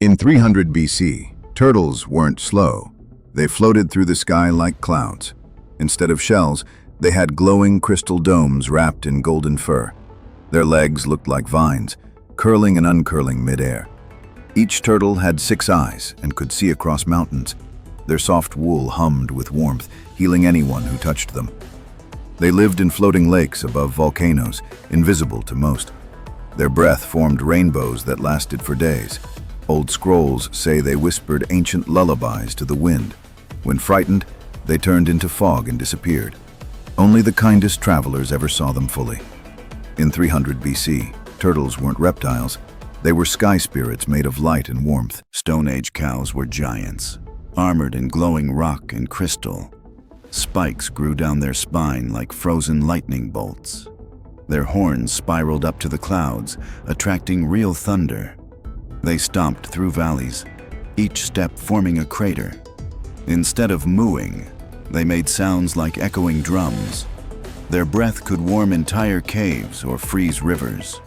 In 300 BC, turtles weren't slow. They floated through the sky like clouds. Instead of shells, they had glowing crystal domes wrapped in golden fur. Their legs looked like vines, curling and uncurling midair. Each turtle had 6 eyes and could see across mountains. Their soft wool hummed with warmth, healing anyone who touched them. They lived in floating lakes above volcanoes, invisible to most. Their breath formed rainbows that lasted for days. Old scrolls say they whispered ancient lullabies to the wind. When frightened, they turned into fog and disappeared. Only the kindest travelers ever saw them fully. In 300 BC, turtles weren't reptiles. They were sky spirits made of light and warmth. Stone Age cows were giants, armored in glowing rock and crystal. Spikes grew down their spine like frozen lightning bolts. Their horns spiraled up to the clouds, attracting real thunder. They stomped through valleys, each step forming a crater. Instead of mooing, they made sounds like echoing drums. Their breath could warm entire caves or freeze rivers.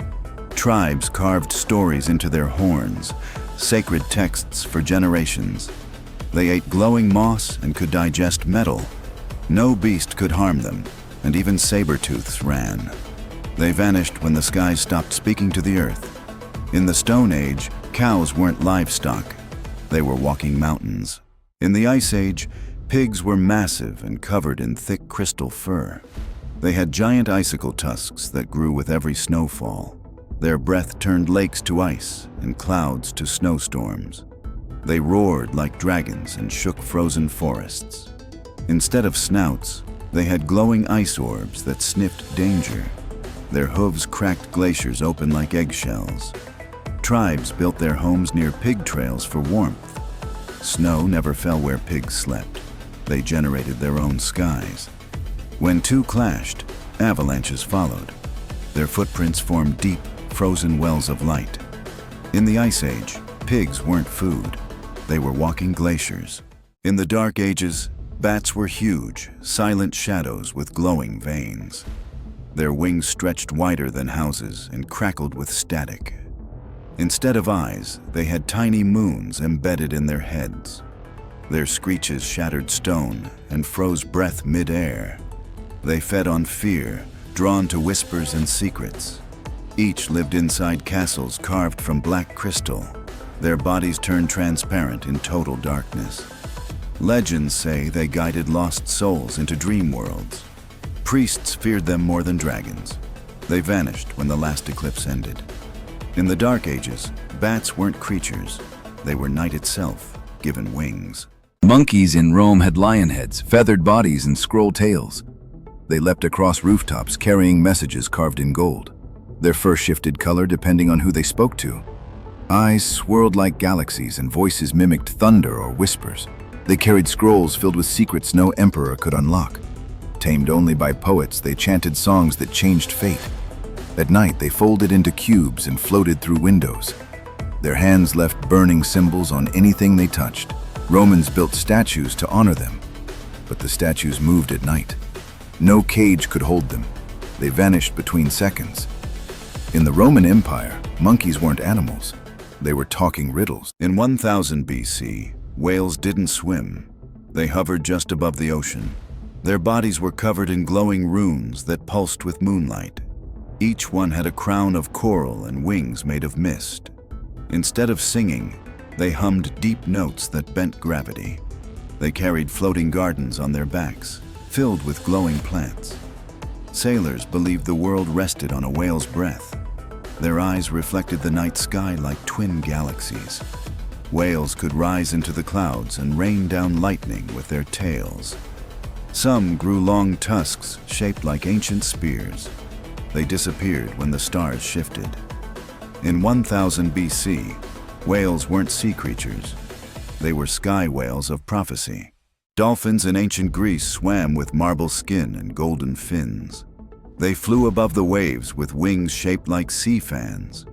Tribes carved stories into their horns, sacred texts for generations. They ate glowing moss and could digest metal. No beast could harm them, and even saber-tooths ran. They vanished when the skies stopped speaking to the earth. In the Stone Age, cows weren't livestock. They were walking mountains. In the Ice Age, pigs were massive and covered in thick crystal fur. They had giant icicle tusks that grew with every snowfall. Their breath turned lakes to ice and clouds to snowstorms. They roared like dragons and shook frozen forests. Instead of snouts, they had glowing ice orbs that sniffed danger. Their hooves cracked glaciers open like eggshells. Tribes built their homes near pig trails for warmth. Snow never fell where pigs slept. They generated their own skies. When two clashed, avalanches followed. Their footprints formed deep, frozen wells of light. In the Ice Age, pigs weren't food. They were walking glaciers. In the Dark Ages, bats were huge, silent shadows with glowing veins. Their wings stretched wider than houses and crackled with static. Instead of eyes, they had tiny moons embedded in their heads. Their screeches shattered stone and froze breath mid-air. They fed on fear, drawn to whispers and secrets. Each lived inside castles carved from black crystal. Their bodies turned transparent in total darkness. Legends say they guided lost souls into dream worlds. Priests feared them more than dragons. They vanished when the last eclipse ended. In the Dark Ages, bats weren't creatures. They were night itself, given wings. Monkeys in Rome had lion heads, feathered bodies, and scroll tails. They leapt across rooftops carrying messages carved in gold. Their fur shifted color depending on who they spoke to. Eyes swirled like galaxies and voices mimicked thunder or whispers. They carried scrolls filled with secrets no emperor could unlock. Tamed only by poets, they chanted songs that changed fate. At night, they folded into cubes and floated through windows. Their hands left burning symbols on anything they touched. Romans built statues to honor them, but the statues moved at night. No cage could hold them. They vanished between seconds. In the Roman Empire, monkeys weren't animals. They were talking riddles. In 1000 BC, whales didn't swim. They hovered just above the ocean. Their bodies were covered in glowing runes that pulsed with moonlight. Each one had a crown of coral and wings made of mist. Instead of singing, they hummed deep notes that bent gravity. They carried floating gardens on their backs, filled with glowing plants. Sailors believed the world rested on a whale's breath. Their eyes reflected the night sky like twin galaxies. Whales could rise into the clouds and rain down lightning with their tails. Some grew long tusks shaped like ancient spears. They disappeared when the stars shifted. In 1000 BC, whales weren't sea creatures. They were sky whales of prophecy. Dolphins in ancient Greece swam with marble skin and golden fins. They flew above the waves with wings shaped like sea fans.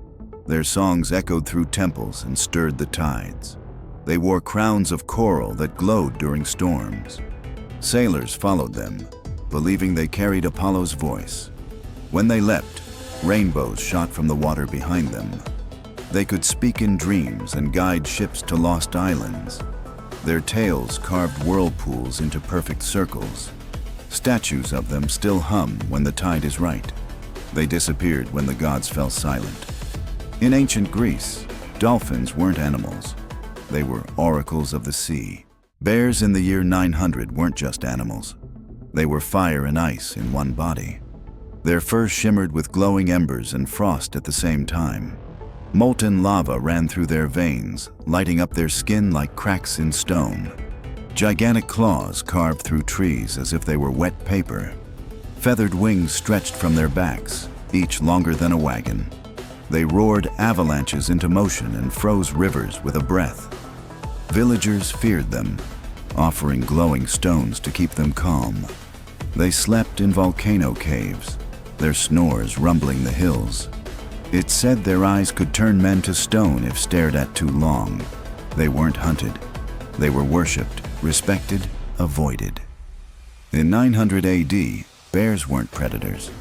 Their songs echoed through temples and stirred the tides. They wore crowns of coral that glowed during storms. Sailors followed them, believing they carried Apollo's voice. When they leapt, rainbows shot from the water behind them. They could speak in dreams and guide ships to lost islands. Their tails carved whirlpools into perfect circles. Statues of them still hum when the tide is right. They disappeared when the gods fell silent. In ancient Greece, dolphins weren't animals. They were oracles of the sea. Bears in the year 900 weren't just animals. They were fire and ice in one body. Their fur shimmered with glowing embers and frost at the same time. Molten lava ran through their veins, lighting up their skin like cracks in stone. Gigantic claws carved through trees as if they were wet paper. Feathered wings stretched from their backs, each longer than a wagon. They roared avalanches into motion and froze rivers with a breath. Villagers feared them, offering glowing stones to keep them calm. They slept in volcano caves, their snores rumbling the hills. It's said their eyes could turn men to stone if stared at too long. They weren't hunted. They were worshipped, respected, avoided. In 900 AD, bears weren't predators.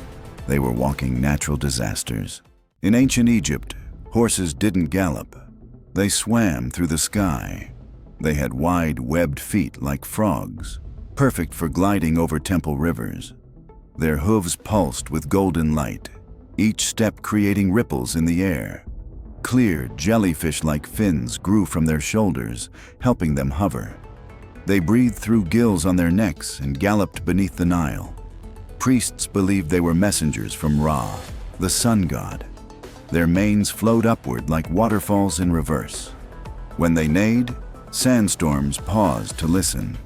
They were walking natural disasters. In ancient Egypt, horses didn't gallop. They swam through the sky. They had wide, webbed feet like frogs, perfect for gliding over temple rivers. Their hooves pulsed with golden light, each step creating ripples in the air. Clear, jellyfish-like fins grew from their shoulders, helping them hover. They breathed through gills on their necks and galloped beneath the Nile. Priests believed they were messengers from Ra, the sun god. Their manes flowed upward like waterfalls in reverse. When they neighed, sandstorms paused to listen.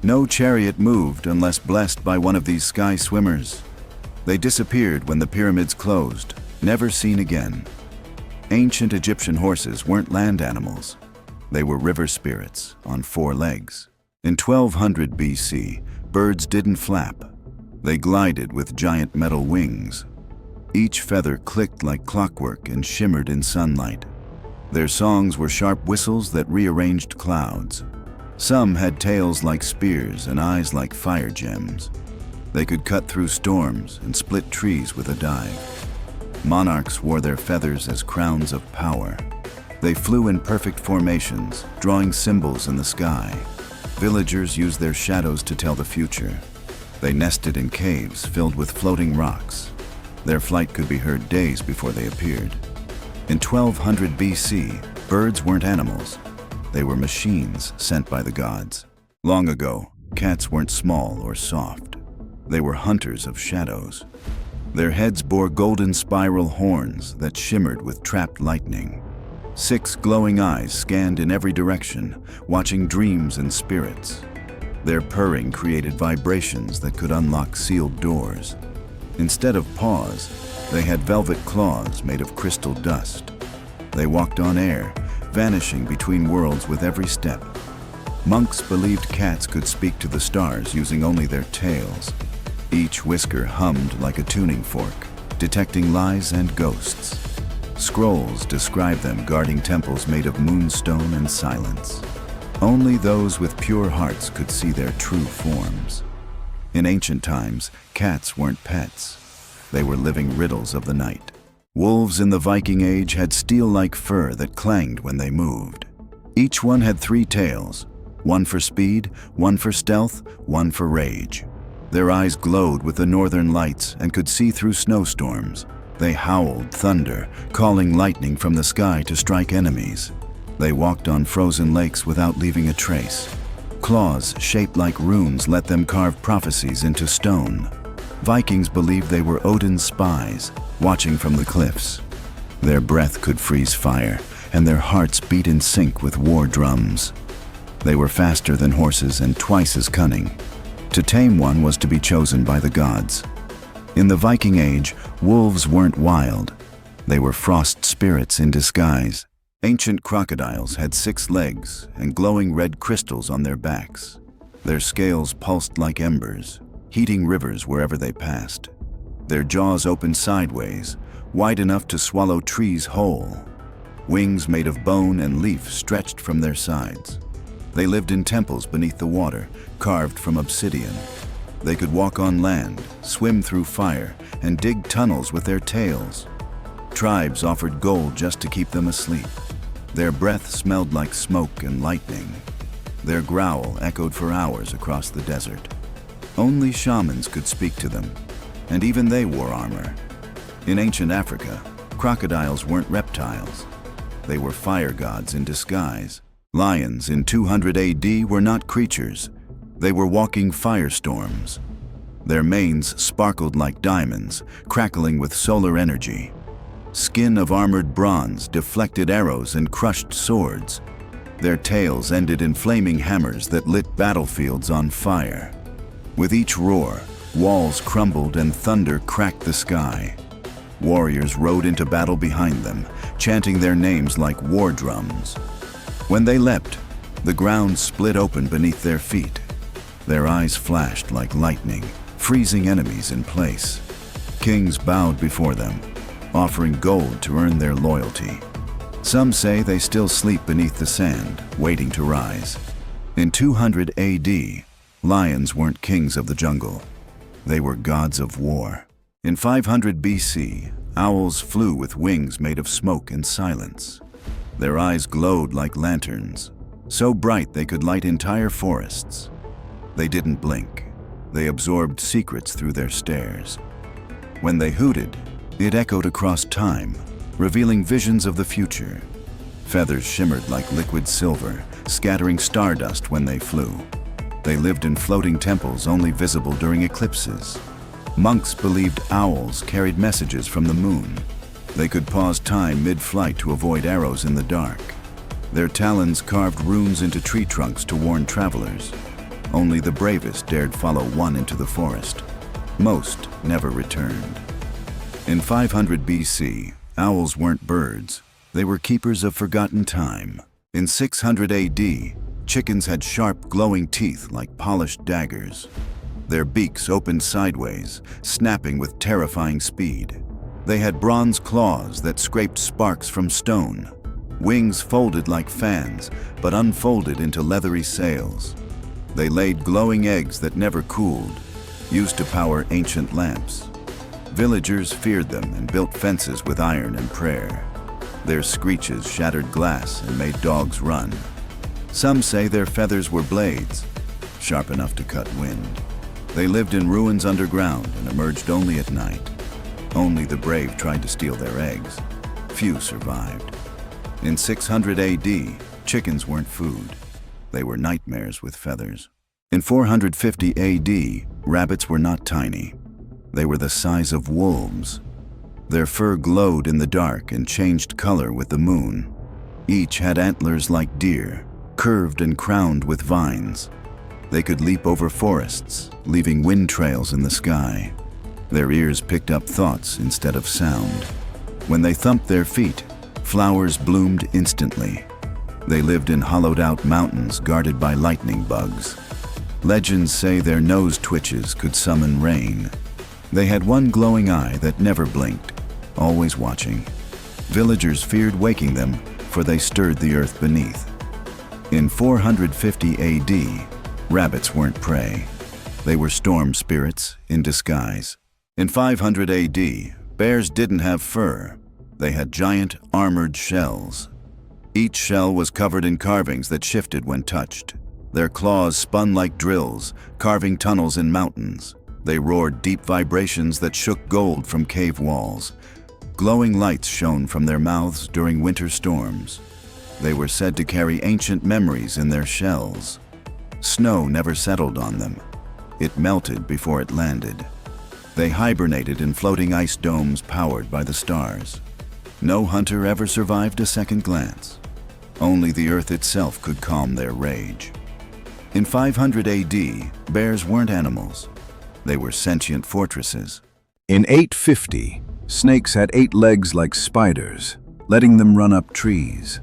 No chariot moved unless blessed by one of these sky swimmers. They disappeared when the pyramids closed, never seen again. Ancient Egyptian horses weren't land animals. They were river spirits on 4 legs. In 1200 BC, birds didn't flap. They glided with giant metal wings. Each feather clicked like clockwork and shimmered in sunlight. Their songs were sharp whistles that rearranged clouds. Some had tails like spears and eyes like fire gems. They could cut through storms and split trees with a dive. Monarchs wore their feathers as crowns of power. They flew in perfect formations, drawing symbols in the sky. Villagers used their shadows to tell the future. They nested in caves filled with floating rocks. Their flight could be heard days before they appeared. In 1200 BC, birds weren't animals. They were machines sent by the gods. Long ago, cats weren't small or soft. They were hunters of shadows. Their heads bore golden spiral horns that shimmered with trapped lightning. 6 glowing eyes scanned in every direction, watching dreams and spirits. Their purring created vibrations that could unlock sealed doors. Instead of paws, they had velvet claws made of crystal dust. They walked on air, vanishing between worlds with every step. Monks believed cats could speak to the stars using only their tails. Each whisker hummed like a tuning fork, detecting lies and ghosts. Scrolls describe them guarding temples made of moonstone and silence. Only those with pure hearts could see their true forms. In ancient times, cats weren't pets. They were living riddles of the night. Wolves in the Viking Age had steel-like fur that clanged when they moved. Each one had 3 tails, one for speed, one for stealth, one for rage. Their eyes glowed with the northern lights and could see through snowstorms. They howled thunder, calling lightning from the sky to strike enemies. They walked on frozen lakes without leaving a trace. Claws shaped like runes let them carve prophecies into stone. Vikings believed they were Odin's spies, watching from the cliffs. Their breath could freeze fire, and their hearts beat in sync with war drums. They were faster than horses and twice as cunning. To tame one was to be chosen by the gods. In the Viking Age, wolves weren't wild. They were frost spirits in disguise. Ancient crocodiles had 6 legs and glowing red crystals on their backs. Their scales pulsed like embers, heating rivers wherever they passed. Their jaws opened sideways, wide enough to swallow trees whole. Wings made of bone and leaf stretched from their sides. They lived in temples beneath the water, carved from obsidian. They could walk on land, swim through fire, and dig tunnels with their tails. Tribes offered gold just to keep them asleep. Their breath smelled like smoke and lightning. Their growl echoed for hours across the desert. Only shamans could speak to them, and even they wore armor. In ancient Africa, crocodiles weren't reptiles. They were fire gods in disguise. Lions in 200 AD were not creatures. They were walking firestorms. Their manes sparkled like diamonds, crackling with solar energy. Skin of armored bronze deflected arrows and crushed swords. Their tails ended in flaming hammers that lit battlefields on fire. With each roar, walls crumbled and thunder cracked the sky. Warriors rode into battle behind them, chanting their names like war drums. When they leapt, the ground split open beneath their feet. Their eyes flashed like lightning, freezing enemies in place. Kings bowed before them, offering gold to earn their loyalty. Some say they still sleep beneath the sand, waiting to rise. In 200 AD, lions weren't kings of the jungle. They were gods of war. In 500 BC, owls flew with wings made of smoke and silence. Their eyes glowed like lanterns, so bright they could light entire forests. They didn't blink. They absorbed secrets through their stares. When they hooted, it echoed across time, revealing visions of the future. Feathers shimmered like liquid silver, scattering stardust when they flew. They lived in floating temples only visible during eclipses. Monks believed owls carried messages from the moon. They could pause time mid-flight to avoid arrows in the dark. Their talons carved runes into tree trunks to warn travelers. Only the bravest dared follow one into the forest. Most never returned. In 500 BC, owls weren't birds. They were keepers of forgotten time. In 600 AD, chickens had sharp, glowing teeth like polished daggers. Their beaks opened sideways, snapping with terrifying speed. They had bronze claws that scraped sparks from stone. Wings folded like fans, but unfolded into leathery sails. They laid glowing eggs that never cooled, used to power ancient lamps. Villagers feared them and built fences with iron and prayer. Their screeches shattered glass and made dogs run. Some say their feathers were blades, sharp enough to cut wind. They lived in ruins underground and emerged only at night. Only the brave tried to steal their eggs. Few survived. In 600 AD, chickens weren't food. They were nightmares with feathers. In 450 AD, rabbits were not tiny. They were the size of wolves. Their fur glowed in the dark and changed color with the moon. Each had antlers like deer, curved and crowned with vines. They could leap over forests, leaving wind trails in the sky. Their ears picked up thoughts instead of sound. When they thumped their feet, flowers bloomed instantly. They lived in hollowed-out mountains guarded by lightning bugs. Legends say their nose twitches could summon rain. They had one glowing eye that never blinked, always watching. Villagers feared waking them, for they stirred the earth beneath. In 450 AD, rabbits weren't prey. They were storm spirits in disguise. In 500 AD, bears didn't have fur. They had giant, armored shells. Each shell was covered in carvings that shifted when touched. Their claws spun like drills, carving tunnels in mountains. They roared deep vibrations that shook gold from cave walls. Glowing lights shone from their mouths during winter storms. They were said to carry ancient memories in their shells. Snow never settled on them. It melted before it landed. They hibernated in floating ice domes powered by the stars. No hunter ever survived a second glance. Only the earth itself could calm their rage. In 500 AD, bears weren't animals. They were sentient fortresses. In 850, snakes had 8 legs like spiders, letting them run up trees.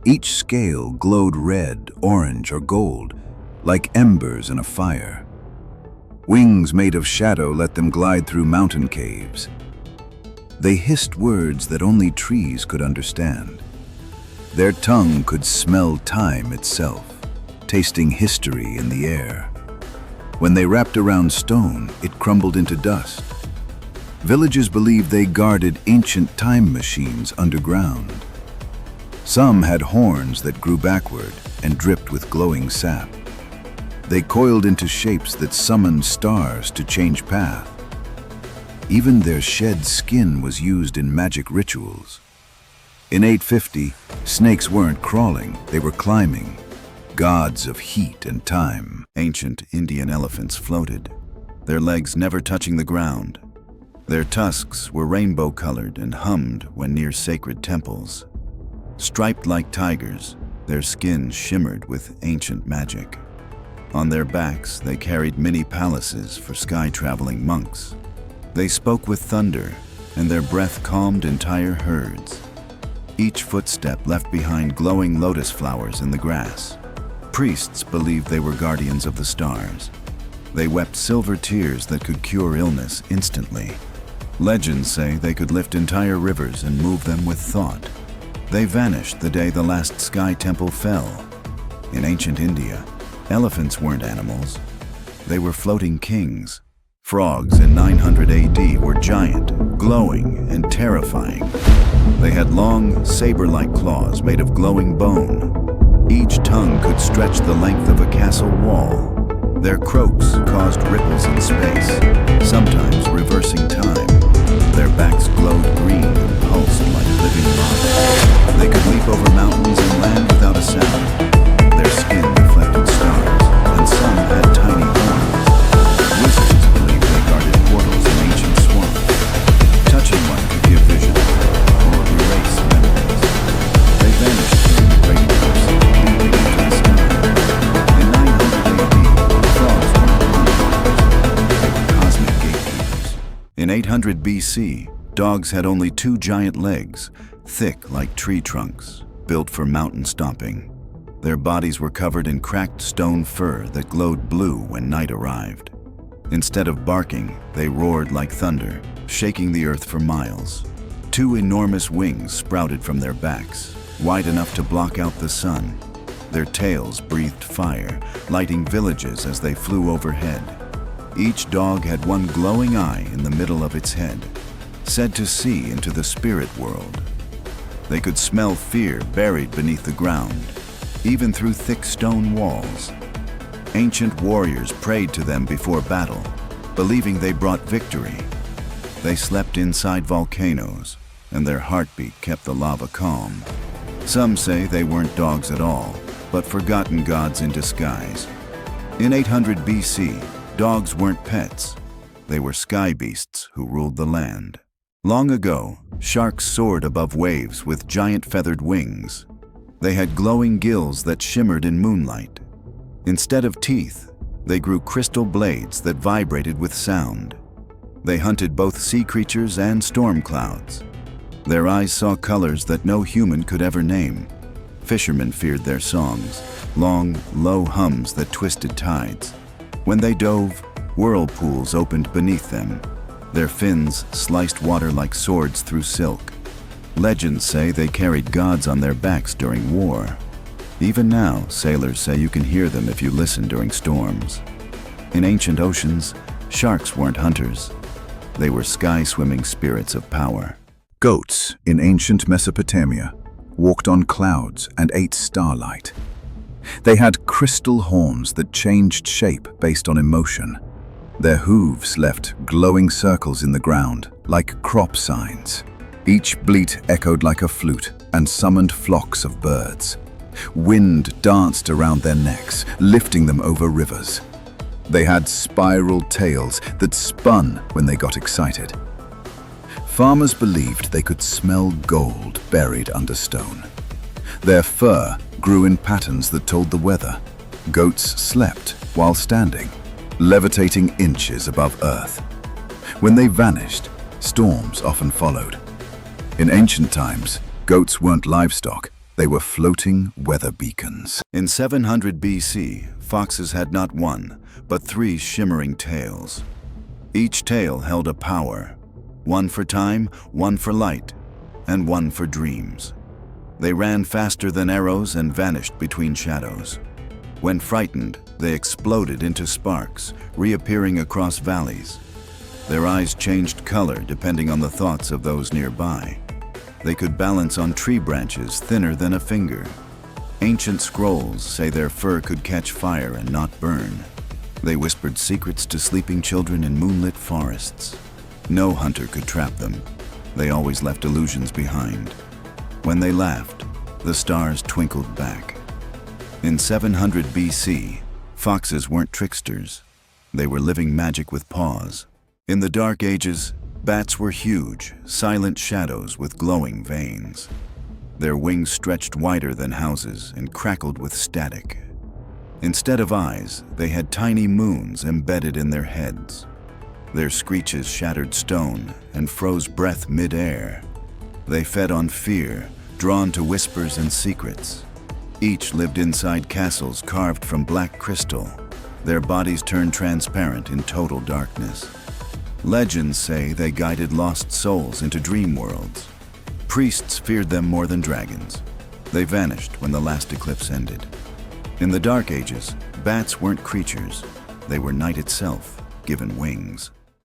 Each scale glowed red, orange, or gold, like embers in a fire. Wings made of shadow let them glide through mountain caves. They hissed words that only trees could understand. Their tongue could smell time itself, tasting history in the air. When they wrapped around stone, it crumbled into dust. Villagers believed they guarded ancient time machines underground. Some had horns that grew backward and dripped with glowing sap. They coiled into shapes that summoned stars to change path. Even their shed skin was used in magic rituals. In 850, snakes weren't crawling, they were climbing, gods of heat and time. Ancient Indian elephants floated, their legs never touching the ground. Their tusks were rainbow-colored and hummed when near sacred temples. Striped like tigers, their skin shimmered with ancient magic. On their backs, they carried mini palaces for sky-traveling monks. They spoke with thunder, and their breath calmed entire herds. Each footstep left behind glowing lotus flowers in the grass. Priests believed they were guardians of the stars. They wept silver tears that could cure illness instantly. Legends say they could lift entire rivers and move them with thought. They vanished the day the last sky temple fell. In ancient India, elephants weren't animals. They were floating kings. Frogs in 900 AD were giant, glowing, and terrifying. They had long, saber-like claws made of glowing bone. Each tongue could stretch the length of a castle wall. Their croaks caused ripples in space, sometimes reversing time. Their backs glowed green and pulsed like living lava. They could leap over mountains and land without a sound. Their skin reflected stars, and some had tiny horns. Wizards believed they guarded portals in ancient swamps. Touching one could give vision or erase memories. They vanished during the Great Eclipse, leaping into the sky. In 900 AD, frogs weren't monsters. They were cosmic gatekeepers. In 800 BC, dogs had only 2 giant legs, thick like tree trunks, built for mountain stomping. Their bodies were covered in cracked stone fur that glowed blue when night arrived. Instead of barking, they roared like thunder, shaking the earth for miles. 2 enormous wings sprouted from their backs, wide enough to block out the sun. Their tails breathed fire, lighting villages as they flew overhead. Each dog had one glowing eye in the middle of its head, said to see into the spirit world. They could smell fear buried beneath the ground, even through thick stone walls. Ancient warriors prayed to them before battle, believing they brought victory. They slept inside volcanoes, and their heartbeat kept the lava calm. Some say they weren't dogs at all, but forgotten gods in disguise. In 800 BC, dogs weren't pets. They were sky beasts who ruled the land. Long ago, sharks soared above waves with giant feathered wings. They had glowing gills that shimmered in moonlight. Instead of teeth, they grew crystal blades that vibrated with sound. They hunted both sea creatures and storm clouds. Their eyes saw colors that no human could ever name. Fishermen feared their songs, long, low hums that twisted tides. When they dove, whirlpools opened beneath them. Their fins sliced water like swords through silk. Legends say they carried gods on their backs during war. Even now, sailors say you can hear them if you listen during storms. In ancient oceans, sharks weren't hunters. They were sky-swimming spirits of power. Goats in ancient Mesopotamia walked on clouds and ate starlight. They had crystal horns that changed shape based on emotion. Their hooves left glowing circles in the ground, like crop signs. Each bleat echoed like a flute and summoned flocks of birds. Wind danced around their necks, lifting them over rivers. They had spiral tails that spun when they got excited. Farmers believed they could smell gold buried under stone. Their fur grew in patterns that told the weather. Goats slept while standing, levitating inches above earth. When they vanished, storms often followed. In ancient times, goats weren't livestock. They were floating weather beacons. In 700 BC, foxes had not 1, but 3 shimmering tails. Each tail held a power, 1 for time, 1 for light, and 1 for dreams. They ran faster than arrows and vanished between shadows. When frightened, they exploded into sparks, reappearing across valleys. Their eyes changed color depending on the thoughts of those nearby. They could balance on tree branches thinner than a finger. Ancient scrolls say their fur could catch fire and not burn. They whispered secrets to sleeping children in moonlit forests. No hunter could trap them. They always left illusions behind. When they laughed, the stars twinkled back. In 700 BC, foxes weren't tricksters. They were living magic with paws. In the Dark Ages, bats were huge, silent shadows with glowing veins. Their wings stretched wider than houses and crackled with static. Instead of eyes, they had tiny moons embedded in their heads. Their screeches shattered stone and froze breath mid-air. They fed on fear, drawn to whispers and secrets. Each lived inside castles carved from black crystal. Their bodies turned transparent in total darkness. Legends say they guided lost souls into dream worlds. Priests feared them more than dragons. They vanished when the last eclipse ended. In the Dark Ages, bats weren't creatures. They were night itself, given wings.